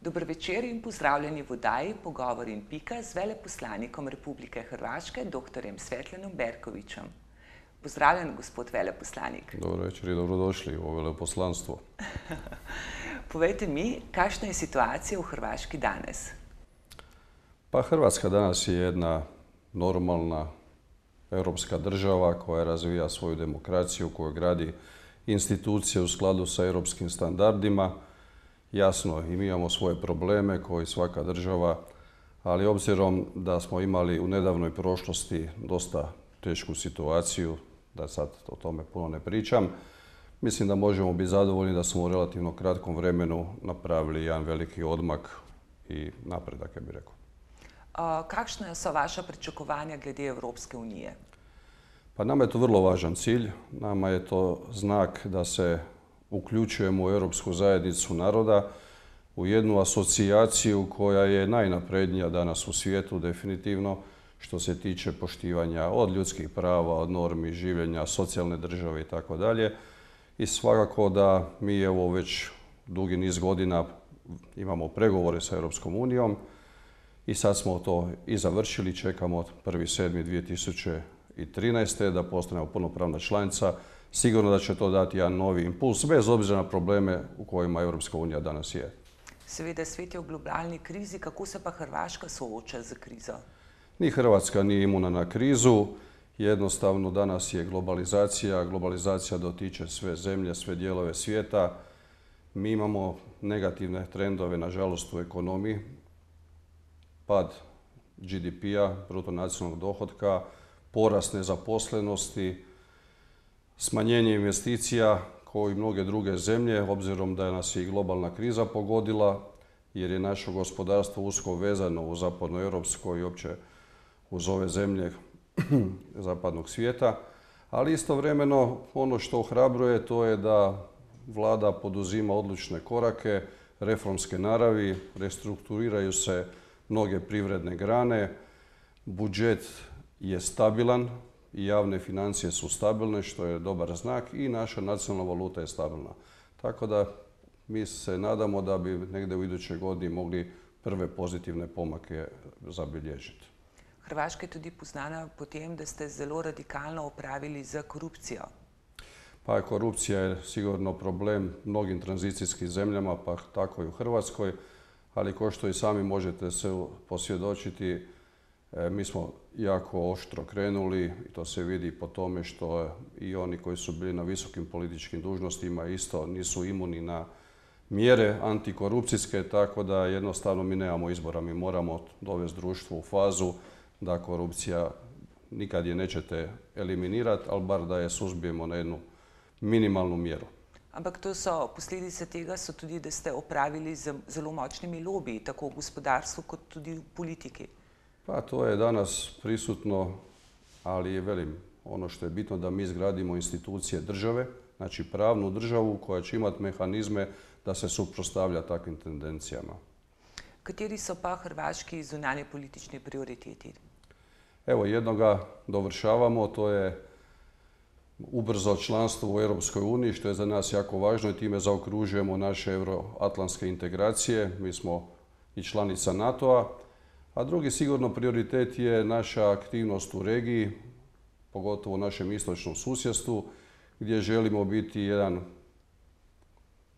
Dober večer in pozdravljeni v oddaji Pogovor in pika z veleposlanikom Republike Hrvaške, dr. Svetlanom Berkovićem. Pozdravljen, gospod veleposlanik. Dobro večer i dobrodošli u veleposlanstvo. Povejte mi, kakšna je situacija u Hrvaški danes? Pa Hrvatska danas je jedna normalna europska država koja razvija svoju demokraciju, koja gradi institucije u skladu sa europskim standardima. Jasno, i mi imamo svoje probleme koji svaka država, ali obzirom da smo imali u nedavnoj prošlosti dosta tešku situaciju, da sad o tome puno ne pričam, mislim da možemo biti zadovoljni da smo u relativno kratkom vremenu napravili jedan veliki odmak i napredak, ja bih rekao. Kakšna so vaša pričakovanja glede Evropske unije? Pa nama je to vrlo važan cilj. Nama je to znak da se uključujemo u Europsku zajednicu naroda, u jednu asocijaciju koja je najnaprednija danas u svijetu, definitivno, što se tiče poštivanja od ljudskih prava, od normi življenja, socijalne države i tako dalje. I svakako da mi evo već dugi niz godina imamo pregovore sa Europskom unijom i sad smo to i završili, čekamo od 1.7.2013. da postanemo punopravna članica. Sigurno da će to dati jedan novi impuls, bez obzira na probleme u kojima Europska unija danas je. Seveda, svet je v globalni krizi, kako se pa Hrvaška sooča z krizo? Ni Hrvatska nije imuna na krizu. Jednostavno danas je globalizacija. Globalizacija dotiče sve zemlje, sve dijelove svijeta. Mi imamo negativne trendove, nažalost, u ekonomiji. Pad GDP-a, bruto nacionalnog dohotka, porast nezaposlenosti, smanjenje investicija kao i mnoge druge zemlje, obzirom da nas je i globalna kriza pogodila, jer je naše gospodarstvo usko vezano u zapadnoeuropsko i uopće uz ove zemlje zapadnog svijeta. Ali istovremeno ono što ohrabruje to je da vlada poduzima odlučne korake, reformske naravi, restrukturiraju se mnoge privredne grane, budžet je stabilan i javne financije su stabilne, što je dobar znak, i naša nacionalna valuta je stabilna. Tako da mi se nadamo da bi negdje u idućoj godini mogli prve pozitivne pomake zabilježiti. Hrvaška je tudi poznana po tem, da ste zelo radikalno opravili za korupcijo. Pa korupcija je sigurno problem mnogim tranzicijskim zemljama, pa tako i u Hrvatskoj, ali kao što i sami možete se posvjedočiti, mi smo jako oštro krenuli i to se vidi po tome što i oni koji su bili na visokim političkim dužnostima isto nisu imuni na mjere antikorupcijske, tako da jednostavno mi nemamo izbora. Mi moramo dovesti društvo u fazu da korupcija nikad je nećete eliminirati, ali bar da je suzbijemo na jednu minimalnu mjeru. Ampak to so posledice tega so tudi, da ste opravili z zelo močnimi lobiji, tako v gospodarstvu kot tudi v politiki. Pa to je danas prisutno, ali velim, ono što je bitno da mi izgradimo institucije države, znači pravnu državu koja će imati mehanizme da se suprotstavlja takvim tendencijama. Kateri so pa hrvaški zunanje politični prioriteti? Evo, jednoga dovršavamo, to je ubrzo članstvo u Europskoj uniji, što je za nas jako važno i time zaokružujemo naše euroatlantske integracije. Mi smo i članica NATO-a. A drugi sigurno prioritet je naša aktivnost u regiji, pogotovo u našem istočnom susjedstvu, gdje želimo biti jedan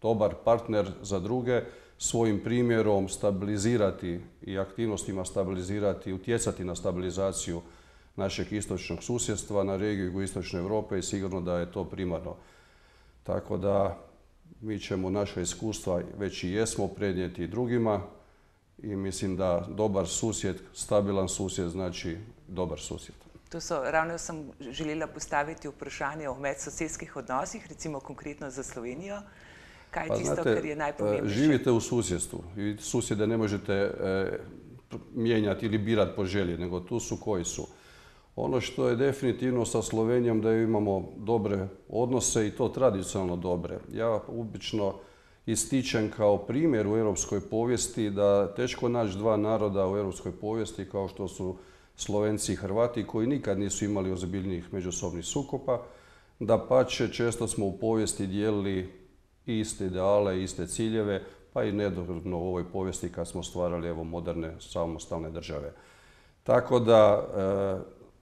dobar partner za druge, svojim primjerom stabilizirati i aktivnostima stabilizirati, utjecati na stabilizaciju našeg istočnog susjedstva, na regiju jugoistočne Europe i sigurno da je to primarno. Tako da mi ćemo naša iskustva, već i jesmo, prenijeti drugima. I mislim da dobar susjed, stabilan susjed znači dobar susjed. Ravno sem želela postaviti vprašanje o medsosedskih odnosih, recimo konkretno za Slovenijo. Kaj je tisto, kar je najpomembnejše? Živite u susjedstvu i susjede ne možete mijenjati ili birati po želji, nego tu su koji su. Ono što je definitivno sa Slovenijom da imamo dobre odnose i to tradicionalno dobre. Ja obično ističem kao primjer u europskoj povijesti da teško naći dva naroda u europskoj povijesti kao što su Slovenci i Hrvati koji nikad nisu imali ozbiljnijih međusobnih sukoba. Dapače, često smo u povijesti dijelili iste ideale, iste ciljeve, pa i nedavno u ovoj povijesti kad smo stvarali evo moderne samostalne države. Tako da,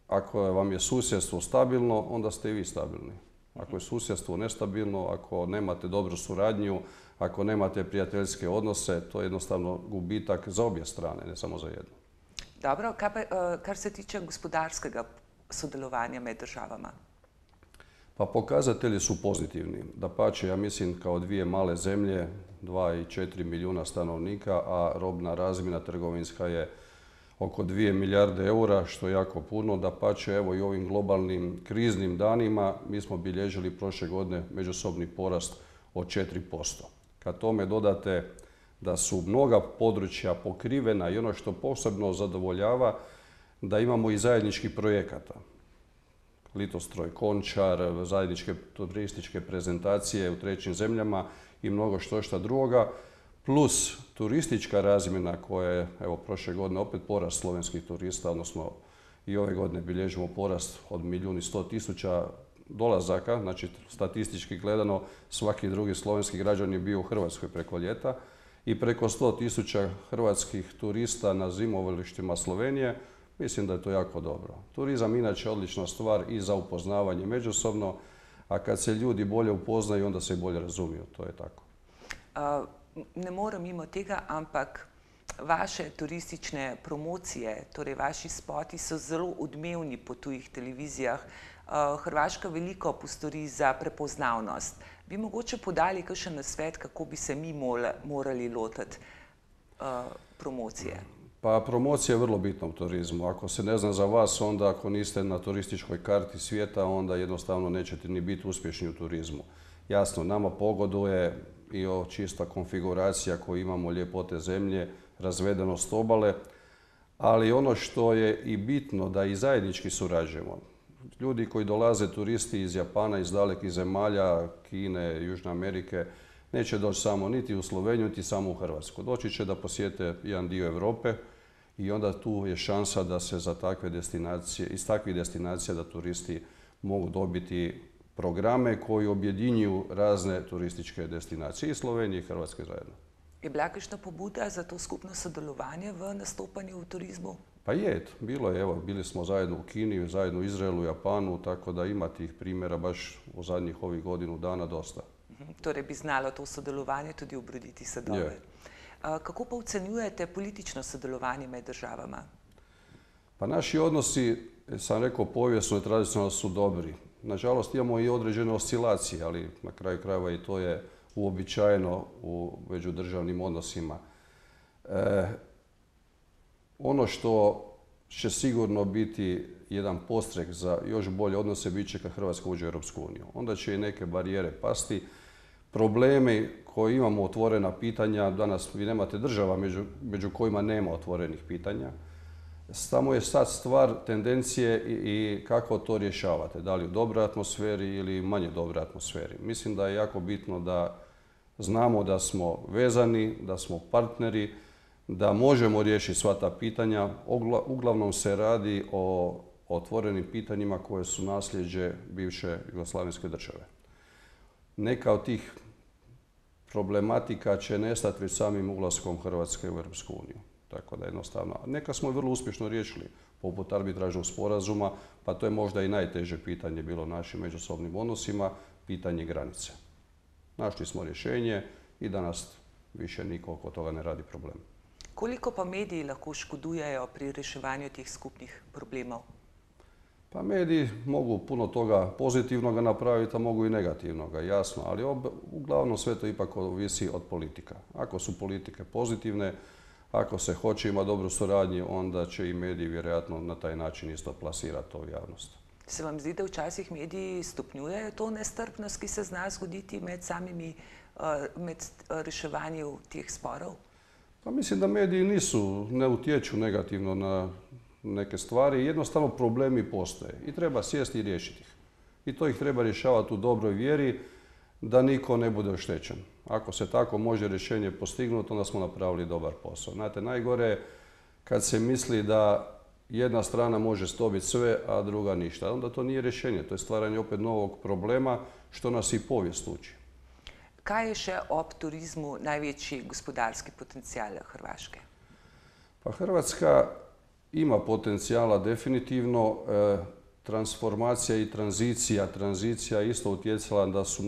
ako vam je susjedstvo stabilno, onda ste i vi stabilni. Ako je susjedstvo nestabilno, ako nemate dobru suradnju, ako nemate prijateljske odnose, to je jednostavno gubitak za obje strane, ne samo za jednu. Dobro, kar se tiče gospodarskega sodelovanja med državama? Pa pokazatelji su pozitivni. Dapače, ja mislim kao dvije male zemlje, 2 i 4 milijuna stanovnika, a robna razmjena trgovinska je oko 2 milijarde eura, što je jako puno. Dapače, evo i ovim globalnim kriznim danima mi smo bilježili prošle godine međusobni porast od 4%. Kad tome dodate da su mnoga područja pokrivena i ono što posebno zadovoljava, da imamo i zajedničkih projekata. Litostroj Končar, zajedničke turističke prezentacije u trećim zemljama i mnogo što drugoga, plus turistička razmjena koja je, evo, prošle godine opet porast slovenskih turista, odnosno i ove godine bilježimo porast od 1.100.000 dolazaka, znači statistički gledano svaki drugi slovenski građan je bio u Hrvatskoj preko ljeta i preko 100.000 hrvatskih turista na zimovalištima Slovenije. Mislim da je to jako dobro. Turizam inače je odlična stvar i za upoznavanje međusobno, a kad se ljudi bolje upoznaju, onda se i bolje razumiju. To je tako. Ne morem mimo tega, ampak vaše turistične promocije, torej vaši spoti so zelo odmevni po tujih televizijah. Hrvaška veliko postori za prepoznavnost. Bi mogoče podali kakšen nasvet, kako bi se mi morali lotiti promocije? Pa promocija je vrlo bitna u turizmu. Ako se ne zna za vas, onda ako niste na turističkoj karti svijeta, onda jednostavno nećete ni biti uspješni u turizmu. Jasno, nama pogoduje i ova čista konfiguracija koju imamo, ljepote zemlje, razvedenost obale, ali ono što je i bitno da i zajednički surađujemo. Ljudi koji dolaze, turisti iz Japana, iz dalekih zemalja, Kine, Južne Amerike, neće doći samo niti u Sloveniju, niti samo u Hrvatsku. Doći će da posjete jedan dio Europe i onda tu je šansa da se za takve destinacije, iz takvih destinacija da turisti mogu dobiti programe koji objedinjuju razne turističke destinacije i Slovenije i Hrvatske zajedno. Je bila kakšna pobuda za to skupno sodelovanje v nastopanju v turizmu? Pa je, bilo je, evo, bili smo zajedno u Kini, zajedno u Izraelu, Japanu, tako da ima tih primjera baš u zadnjih ovih godinu dana dosta. Torej bi znalo to sodelovanje tudi obroditi sadove. Kako pa ocenjujete politično sodelovanje med državama? Pa naši odnosi, sam rekao, povijesno i tradicionalno su dobri. Nažalost, imamo i određene oscilacije, ali na kraju krajeva i to je uobičajeno u međudržavnim odnosima. Ono što će sigurno biti jedan podstrek za još bolje odnose bit će kad Hrvatska uđe u Europsku uniju. Onda će i neke barijere pasti. Problemi koje imamo, otvorena pitanja, danas vi nemate država među kojima nema otvorenih pitanja. Samo je sad stvar tendencije i kako to rješavate. Da li u dobroj atmosferi ili manje dobroj atmosferi. Mislim da je jako bitno da znamo da smo vezani, da smo partneri, da možemo riješiti sva ta pitanja. Uglavnom se radi o otvorenim pitanjima koje su nasljeđe bivše jugoslavenske države. Neka od tih problematika će nestati već samim ulaskom Hrvatske u Europsku uniju. Tako da jednostavno, neka smo vrlo uspješno riješili, poput arbitražnog sporazuma, pa to je možda i najteže pitanje bilo našim međusobnim odnosima, pitanje granice. Našli smo rješenje i danas više niko oko toga ne radi problem. Koliko pa mediji lahko škodujejo pri reševanju teh skupnih problemov? Pa mediji mogu puno toga pozitivnoga napraviti, a mogu i negativnoga, jasno, ali uglavnom sve to ipak ovisi od politika. Ako su politike pozitivne, ako se hoće imati dobru suradnju, onda će i mediji vjerojatno na taj način isto plasirati to u javnost. Se vam zdi, da včasih mediji stopnjujejo to nestrpnost, ki se zna zgoditi med reševanjem teh sporov? Pa mislim da mediji ne utječu negativno na neke stvari. Jednostavno problemi postoje i treba sjesti i riješiti ih. I to ih treba rješavati u dobroj vjeri da niko ne bude oštećen. Ako se tako može rješenje postignuti, onda smo napravili dobar posao. Znate, najgore je kad se misli da jedna strana može dobiti sve, a druga ništa. Onda to nije rješenje, to je stvaranje opet novog problema, što nas i povijest uči. Kaj je še ob turizmu največji gospodarski potencijal Hrvaške? Pa Hrvatska ima potencijala definitivno. Transformacija i tranzicija isto utjecala da su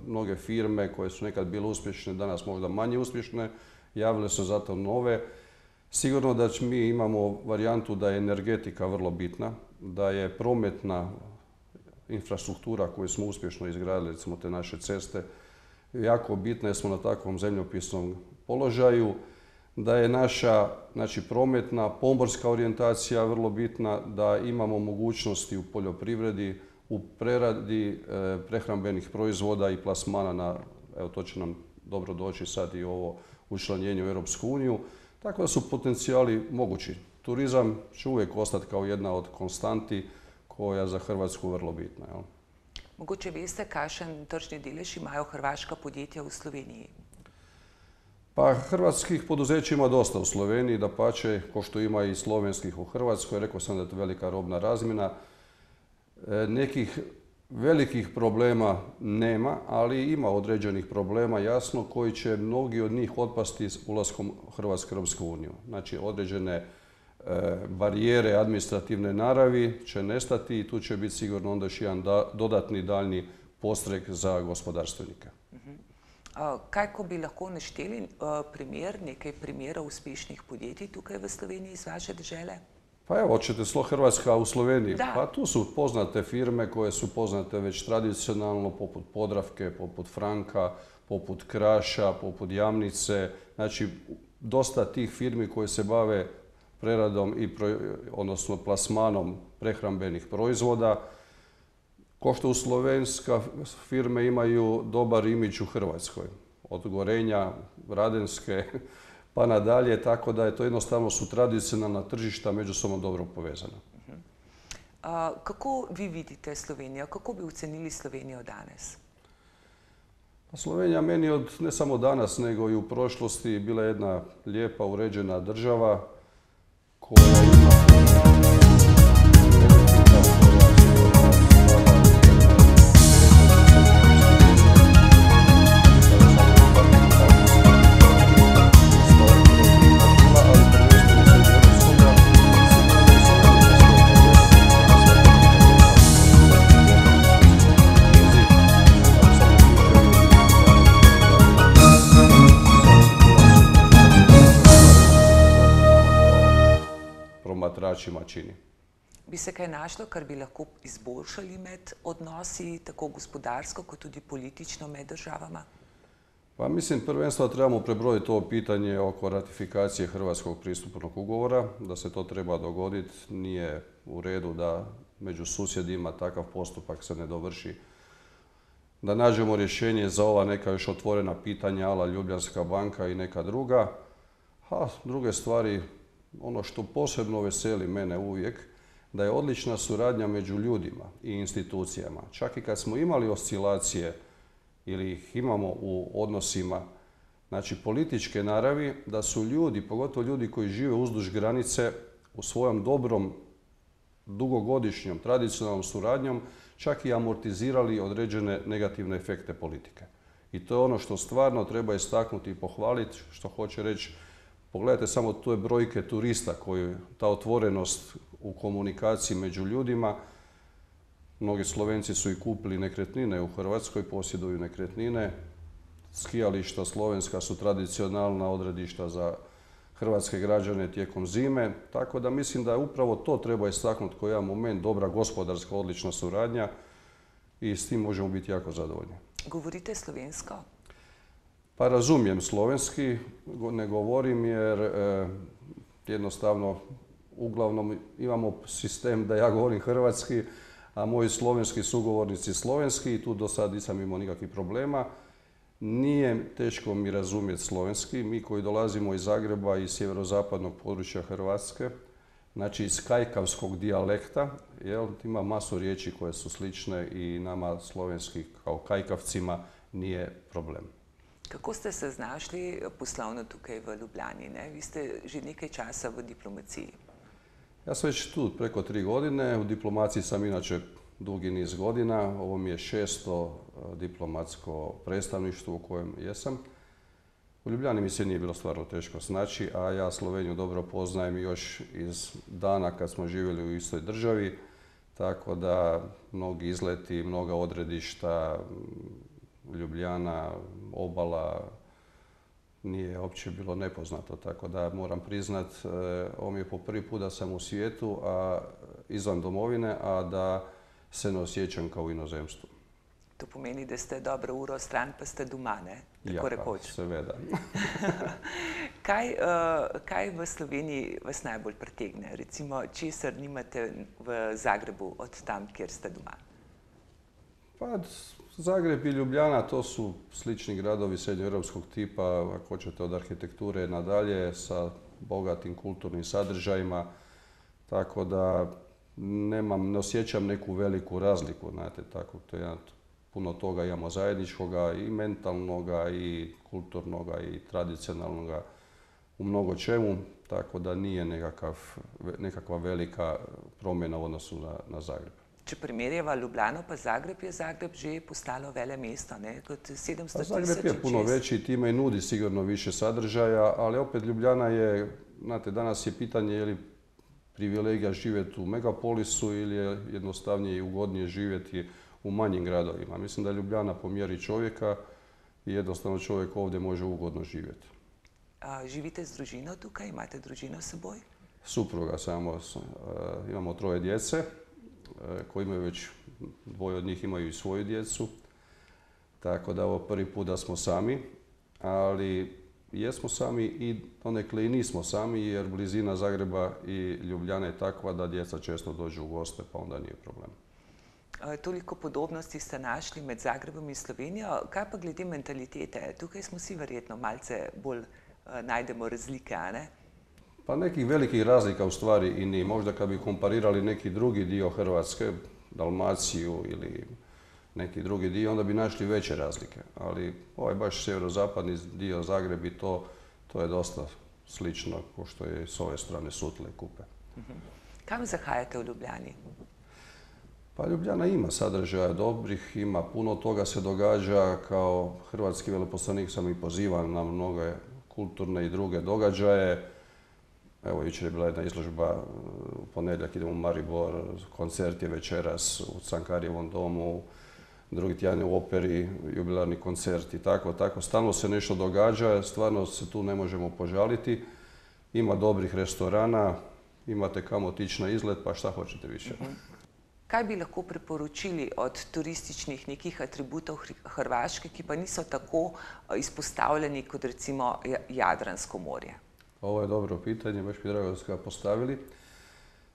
mnoge firme koje su nekad bile uspješne, danas možda manje uspješne, javile su zato nove. Sigurno da mi imamo varijantu da je energetika vrlo bitna, da je prometna infrastruktura koju smo uspješno izgradili, recimo te naše ceste, jako bitna jer smo na takvom zemljopisnom položaju, da je naša prometna, pomorska orijentacija vrlo bitna, da imamo mogućnosti u poljoprivredi, u preradi prehrambenih proizvoda i plasmana evo to će nam dobro doći sad i ovo učlanjenje u Europsku uniju, tako da su potencijali mogući. Turizam će uvijek ostati kao jedna od konstanti koja za Hrvatsku vrlo bitna. Jel? Mogoče veste, kakšen tržni delež imajo hrvaška podjetja v Sloveniji? Pa hrvatskih poduzeća ima dosta u Sloveniji, dapače, ko što ima i slovenskih u Hrvatskoj. Rekao sam da je to velika robna razmjena. Nekih velikih problema nema, ali ima određenih problema, jasno, koji će mnogi od njih otpasti s ulaskom Hrvatske u Europsku uniju. Znači, određene barijere administrativne naravi će nestati i tu će biti sigurno onda još jedan dodatni daljnji podstrek za gospodarstvenike. Kaj, ko bi lahko našteli nekaj primerov uspešnih podjetij tukaj v Sloveniji iz vaše dežele? Pa evo, hoćete Hrvatska u Sloveniji. Da. Pa tu su poznate firme koje su poznate već tradicionalno, poput Podravke, poput Franka, poput Kraša, poput Jamnice. Znači, dosta tih firmi koje se bave preradom odnosno plasmanom prehrambenih proizvoda. Ko što u slovenska firme imaju dobar imidž u Hrvatskoj. Od Gorenja, Radenske pa nadalje, tako da je to jednostavno su tradicionalna tržišta međusobno dobro povezana. Kako vi vidite Slovenijo? Kako bi ocenili Slovenijo danes? Slovenija meni od ne samo danas, nego i u prošlosti bila jedna lijepa, uređena država koja ima promatračima čini. Bi se kaj našlo, kar bi lahko izboljšali med odnosi, tako gospodarsko kot tudi politično med državama? Pa mislim, prvenstveno trebamo prebrojiti ovo pitanje oko ratifikacije Hrvatskog pristupnog ugovora, da se to treba dogoditi. Nije u redu da među susjedima takav postupak se ne dovrši. Da nađemo rješenje za ova neka još otvorena pitanja, ala Ljubljanska banka i neka druga. A druge stvari, ono što posebno veseli mene uvijek, da je odlična suradnja među ljudima i institucijama. Čak i kad smo imali oscilacije ili ih imamo u odnosima, znači političke naravi, da su ljudi, pogotovo ljudi koji žive uzduž granice, u svojom dobrom, dugogodišnjom, tradicionalnom suradnjom, čak i amortizirali određene negativne efekte politike. I to je ono što stvarno treba istaknuti i pohvaliti, što hoće reći, pogledajte samo te brojke turista koji, ta otvorenost u komunikaciji među ljudima. Mnogi Slovenci su i kupili nekretnine u Hrvatskoj, posjeduju nekretnine. Skijališta slovenska su tradicionalna odredišta za hrvatske građane tijekom zime. Tako da mislim da upravo to treba istaknuti kao jedan moment, dobra gospodarska, odlična suradnja i s tim možemo biti jako zadovoljni. Govorite slovensko? Pa razumijem slovenski, ne govorim jer jednostavno uglavnom imamo sistem da ja govorim hrvatski, a moji slovenski sugovornici slovenski i tu do sad nisam imao nikakvih problema. Nije teško mi razumjeti slovenski. Mi koji dolazimo iz Zagreba i sjeverozapadnog područja Hrvatske, znači iz kajkavskog dijalekta, ima masu riječi koje su slične i nama slovenski kao kajkavcima nije problem. Kako ste se znašli poslovno tukaj v Ljubljani? Vi ste že nekaj časa v diplomaciji. Ja sam već tu preko 3 godine. U diplomaciji sam inače dugi niz godina. Ovo mi je 6. diplomatsko predstavništvo u kojem jesam. U Ljubljani mi se nije bilo stvarno teško snaći, a ja Sloveniju dobro poznajem još iz dana kad smo živjeli u istoj državi, tako da mnogi izleti, mnoga odredišta, Ljubljana, obala, nije uopće bilo nepoznato, tako da moram priznat, ovo mi je po prvi put da sam u svijetu, izvan domovine, a da se ne osjećam kao u inozemstvu. To pomeni, da ste dobro uro stran, pa ste doma, ne? Ja, pa, seveda. Kaj v Sloveniji vas najbolj pritegne? Recimo, česar nimate v Zagrebu od tam, kjer ste doma? Pa, Zagreb i Ljubljana, to su slični gradovi srednjoeuropskog tipa, ako hoćete od arhitekture nadalje, sa bogatim kulturnim sadržajima, tako da ne osjećam neku veliku razliku, znate, tako, to je puno toga imamo zajedničkoga i mentalnoga i kulturnoga i tradicionalnoga u mnogo čemu, tako da nije nekakva velika promjena u odnosu na Zagreb. Če primerjava Ljubljano pa Zagreb, je Zagreb že postalo velemesto, ne? Kot 700 000. Zagreb je puno veći i time i nudi sigurno više sadržaja, ali opet Ljubljana je, znate, danas je pitanje je li privilegija živjeti u megapolisu ili je jednostavnije i ugodnije živjeti u manjim gradovima. Mislim da je Ljubljana po mjeri čovjeka i jednostavno čovjek ovdje može ugodno živjeti. Živite s družino tukaj? Imate družino s seboj? Supruga samo. Imamo 3 djece koji imaju već, 2 od njih imaju i svoju djecu. Tako da ovo prvi put da smo sami, ali jesmo sami i donekle i nismo sami jer blizina Zagreba i Ljubljana je takva da djeca često dođu u goste pa onda nije problem. Toliko podobnosti ste našli med Zagrebom in Slovenijo. Kaj pa glede mentalitete? Tukaj smo si verjetno malce bolj najdemo razlike, a ne? Pa nekih velikih razlika u stvari i ni. Možda kad bi komparirali neki drugi dio Hrvatske, Dalmaciju ili neki drugi dio, onda bi našli veće razlike. Ali ovaj baš sjeverozapadni dio Zagreb i to je dosta slično kao što je s ove strane Sutle i Kupe. Kam zahajate u Ljubljani? Pa Ljubljana ima sadržaja dobrih, ima puno toga se događa. Kao hrvatski veleposlanik sam i pozivan na mnoge kulturne i druge događaje. Evo, jučer je bila jedna izložba, u ponedjeljak idemo u Maribor, koncert je večeras u Cankarjevom domu, drugi tjedan u operi, jubilarni koncert i tako. Stalno se nešto događa, stvarno se tu ne možemo požaliti. Ima dobrih restorana, imate kamo otići na izlet, pa šta hoćete više. Kaj bi lahko priporočili od turističnih nekih atributov Hrvaške, ki pa niso tako izpostavljeni kot recimo Jadransko morje? Ovo je dobro pitanje, baš mi drago da ste ga postavili.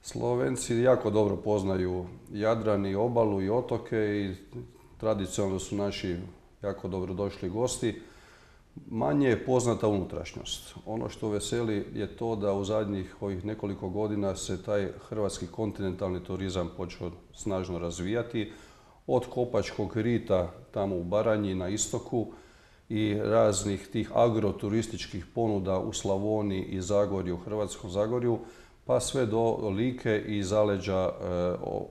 Slovenci jako dobro poznaju Jadran i obalu i otoke i tradicionalno su naši jako dobrodošli gosti. Manje je poznata unutrašnjost. Ono što veseli je to da u zadnjih ovih nekoliko godina se taj hrvatski kontinentalni turizam počeo snažno razvijati. Od Kopačkog rita tamo u Baranji na istoku i raznih tih agroturističkih ponuda u Slavoniji i Zagorju, Hrvatskom Zagorju, pa sve do Like i zaleđa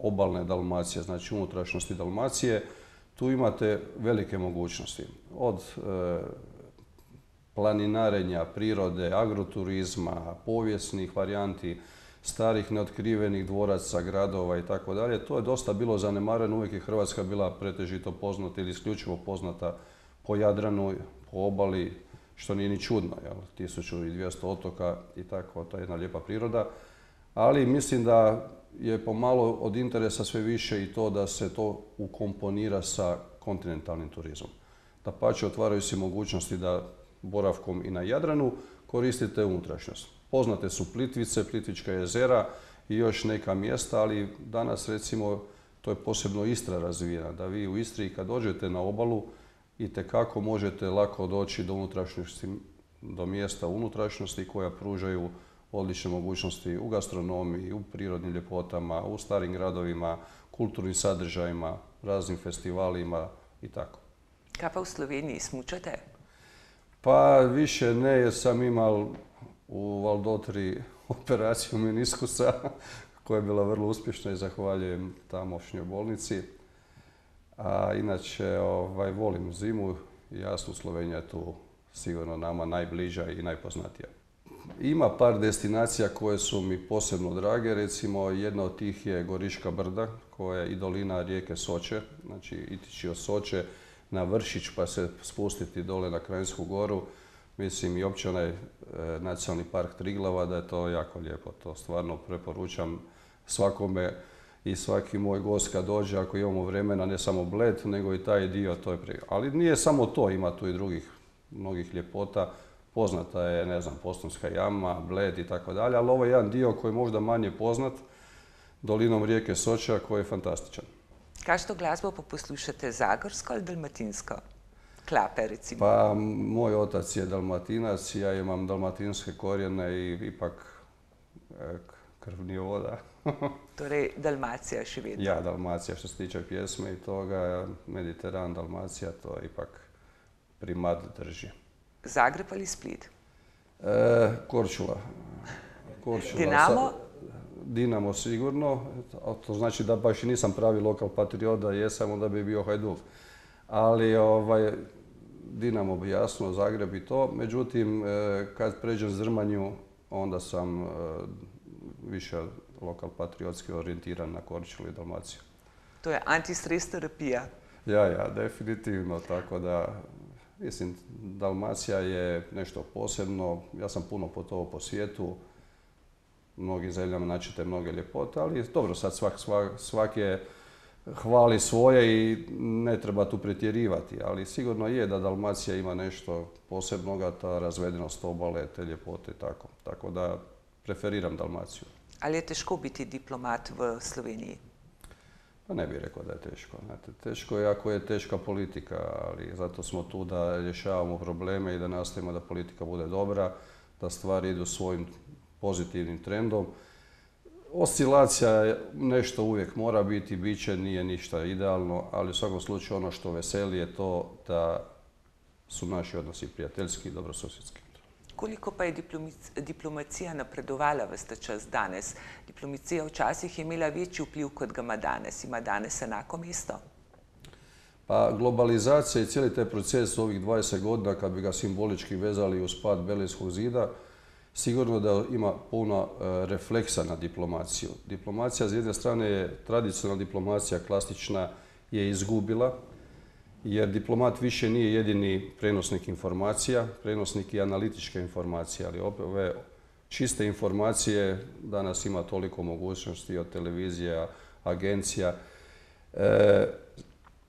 obalne Dalmacije, znači unutrašnjosti Dalmacije. Tu imate velike mogućnosti. Od planinarenja, prirode, agroturizma, povijesnih varijanti, starih neotkrivenih dvoraca, gradova i tako dalje. To je dosta bilo zanemareno, uvijek je Hrvatska bila pretežito poznata ili isključivo poznata po Jadranu, po obali, što nije ni čudno, 1200 otoka i tako, to je jedna lijepa priroda. Ali mislim da je pomalo od interesa sve više i to da se to ukomponira sa kontinentalnim turizmom. Dapače, otvaraju se mogućnosti da boravkom i na Jadranu koristite unutrašnjost. Poznate su Plitvice, Plitvička jezera i još neka mjesta, ali danas recimo to je posebno Istra razvijena, da vi u Istri kad dođete na obalu itekako možete lako doći do unutrašnjosti, do mjesta unutrašnjosti koja pružaju odlične mogućnosti u gastronomiji, u prirodnim ljepotama, u starim gradovima, kulturnim sadržajima, raznim festivalima i tako. Kaj pa u Sloveniji, smučate? Pa više ne, jer sam imao u Valdotri operaciju meniskusa koja je bila vrlo uspješna i zahvaljujem tamošnjoj bolnici. A inače, volim zimu i jasno Slovenija je tu sigurno nama najbliža i najpoznatija. Ima par destinacija koje su mi posebno drage, recimo jedna od tih je Goriška brda koja je i dolina rijeke Soče, znači itići od Soče na Vršić pa se spustiti dole na Kranjsku goru. Mislim i opće onaj nacionalni park Triglava da je to jako lijepo, to stvarno preporučam svakome i svaki moj gost kad dođe ako imamo vremena, ne samo Bled nego i taj dio, to je ali nije samo to, ima tu i drugih mnogih ljepota. Poznata je, ne znam, Postojnska jama, Bled i tako dalje, ali ovo je jedan dio koji je možda manje poznat, dolinom rijeke Soča, koji je fantastičan. Kakšno glasbo pa poslušate, zagorsko ali dalmatinsko? Klape, recimo. Pa, moj otac je Dalmatinac, ja imam dalmatinske korijene i ipak krvni voda. Torej, Dalmacija še vedno. Ja, Dalmacija što se tiče pjesme i toga, Mediteran, Dalmacija, to ipak primat drži. Zagreb ali Split? Korčula. Dinamo? Dinamo sigurno, to znači da baš i nisam pravi lokal patriot, da jesam, onda bi bio Hajduk. Ali Dinamo bi jasno, Zagreb i to. Međutim, kad pređem Zrmanju, onda sam više lokal patriotski orijentiran na Korčulu i Dalmaciju. To je antistres terapija. Ja, definitivno, tako da, mislim, Dalmacija je nešto posebno. Ja sam puno putovao po svijetu, mnogim zemljama naćete mnoge ljepote, ali dobro, sad svak je hvali svoje i ne treba tu pretjerivati, ali sigurno je da Dalmacija ima nešto posebnoga, ta razvedenost obale, te ljepote i tako. Tako da preferiram Dalmaciju. Ali je teško biti diplomat v Sloveniji? Pa ne bih rekao da je teško. Znate, teško je ako je teška politika, ali zato smo tu da rješavamo probleme i da nastavimo da politika bude dobra, da stvari idu svojim pozitivnim trendom. Oscilacija nešto uvijek mora biti, bit će, nije ništa idealno, ali u svakom slučaju ono što veseli je to da su naši odnosi prijateljski i dobrosusjedski. Koliko pa je diplomacija napredovala vsta čas danes? Diplomacija včasih je imela večji vpliv kot ga ima danes. Ima danes enako mesto? Pa globalizacija i cijeli taj proces ovih 20 godina, kad bi ga simbolički vezali uz pad Berlinskog zida, sigurno da ima puno refleksa na diplomaciju. Diplomacija s jedne strane je tradicionalna diplomacija, klasična, je izgubila, jer diplomat više nije jedini prenosnik informacija, prenosnik i analitičke informacije, ali ove čiste informacije danas ima toliko mogućnosti od televizija, agencija.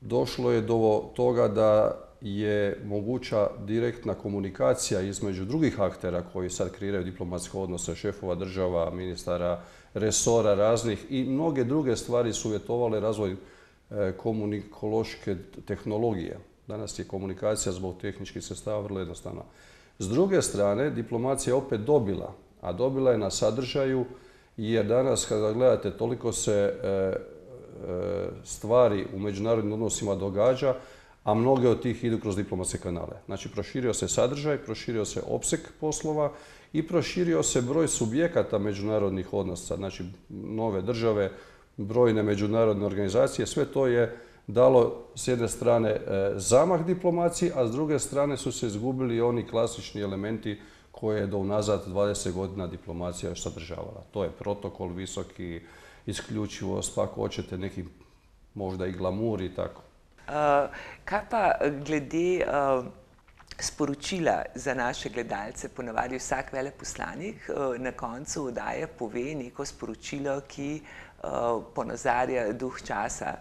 Došlo je do toga da je moguća direktna komunikacija između drugih aktera koji sad kreiraju diplomatske odnose, šefova država, ministara, resora raznih i mnoge druge stvari su uvjetovale razvoj komunikološke tehnologije. Danas je komunikacija zbog tehničkih sredstava vrlo jednostavna. S druge strane, diplomacija je opet dobila, a dobila je na sadržaju jer danas kada gledate toliko se stvari u međunarodnim odnosima događa, a mnoge od tih idu kroz diplomatske kanale. Znači, proširio se sadržaj, proširio se opseg poslova i proširio se broj subjekata međunarodnih odnosa, znači nove države, brojne međunarodne organizacije, sve to je dalo s jedne strane zamah diplomaciji, a s druge strane su se izgubili oni klasični elementi koje je do unazad 20 godina diplomacija još sadržavala. To je protokol visoki, isključivost, pa ako hoćete neki možda i glamur i tako. Kaj pa glede sporočila za naše gledalce? Ponavadi vsak veleposlanik na koncu oddaje pove neko sporočilo, ki ponazarja duh časa.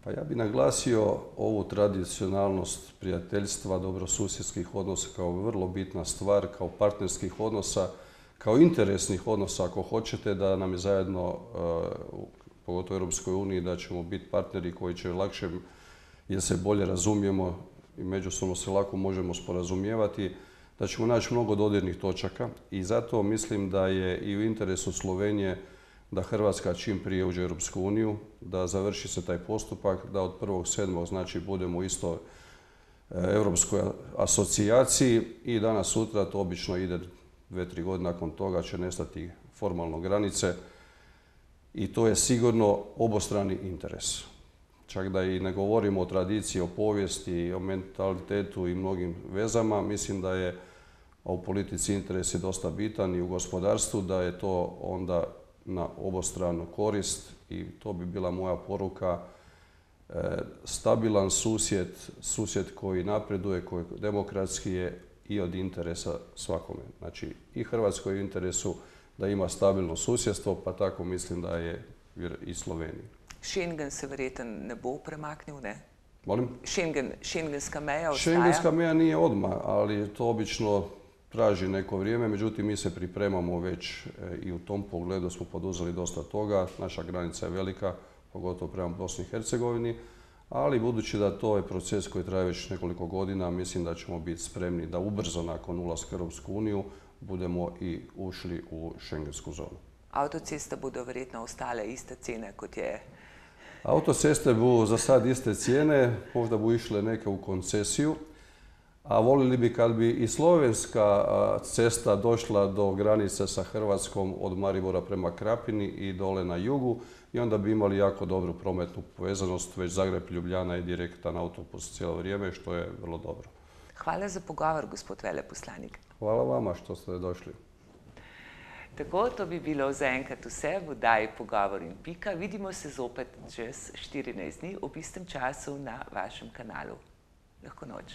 Pa ja bih naglasio ovu tradicionalnost prijateljstva, dobrosusjedskih odnosa kao vrlo bitna stvar, kao partnerskih odnosa, kao interesnih odnosa, ako hoćete, da nam je zajedno, pogotovo u Europskoj uniji, da ćemo biti partneri koji će lakše, jer se bolje razumijemo i međusobno se lako možemo sporazumijevati, da ćemo naći mnogo dodirnih točaka i zato mislim da je i u interesu Slovenije da Hrvatska čim prije uđe u Europsku uniju, da završi se taj postupak, da od 1.7. znači budemo isto europskoj asocijaciji i danas sutra, to obično ide 2-3 godine nakon toga će nestati formalno granice, i to je sigurno obostrani interes. Čak da i ne govorimo o tradiciji, o povijesti, o mentalitetu i mnogim vezama, mislim da je u politici interes je dosta bitan i u gospodarstvu, da je to onda na obostranu korist i to bi bila moja poruka. Stabilan susjed koji napreduje, koji demokratski je i od interesa svakome. Znači i Hrvatskoj je u interesu da ima stabilno susjedstvo, pa tako mislim da je i Sloveniji. Schengen se verjetno ne bo premaknil, ne? Molim? Schengenska meja ostaja? Schengenska meja nije odmah, ali to obično traži neko vrijeme, međutim mi se pripremamo već i u tom pogledu smo poduzeli dosta toga. Naša granica je velika, pogotovo prema Bosni i Hercegovini, ali budući da to je proces koji traje već nekoliko godina, mislim da ćemo biti spremni da ubrzo nakon ulaska u Europsku uniju budemo i ušli u šengensku zonu. Avtoceste bodo verjetno ostale iste cene kot je? Autoceste bu za sad iste cijene, možda bu išle neke u koncesiju, a volili bi kad bi i slovenska cesta došla do granice sa Hrvatskom od Maribora prema Krapini i dole na jugu i onda bi imali jako dobru prometnu povezanost, već Zagreb-Ljubljana je direktan autobus cijelo vrijeme, što je vrlo dobro. Hvala za pogovor, gospod veleposlanik. Hvala vama što ste došli. Tako, to bi bilo zaenkrat vse v oddaji Pogovor in pika. Vidimo se zopet čez 14 dni ob istem času na vašem kanalu. Lahko noč.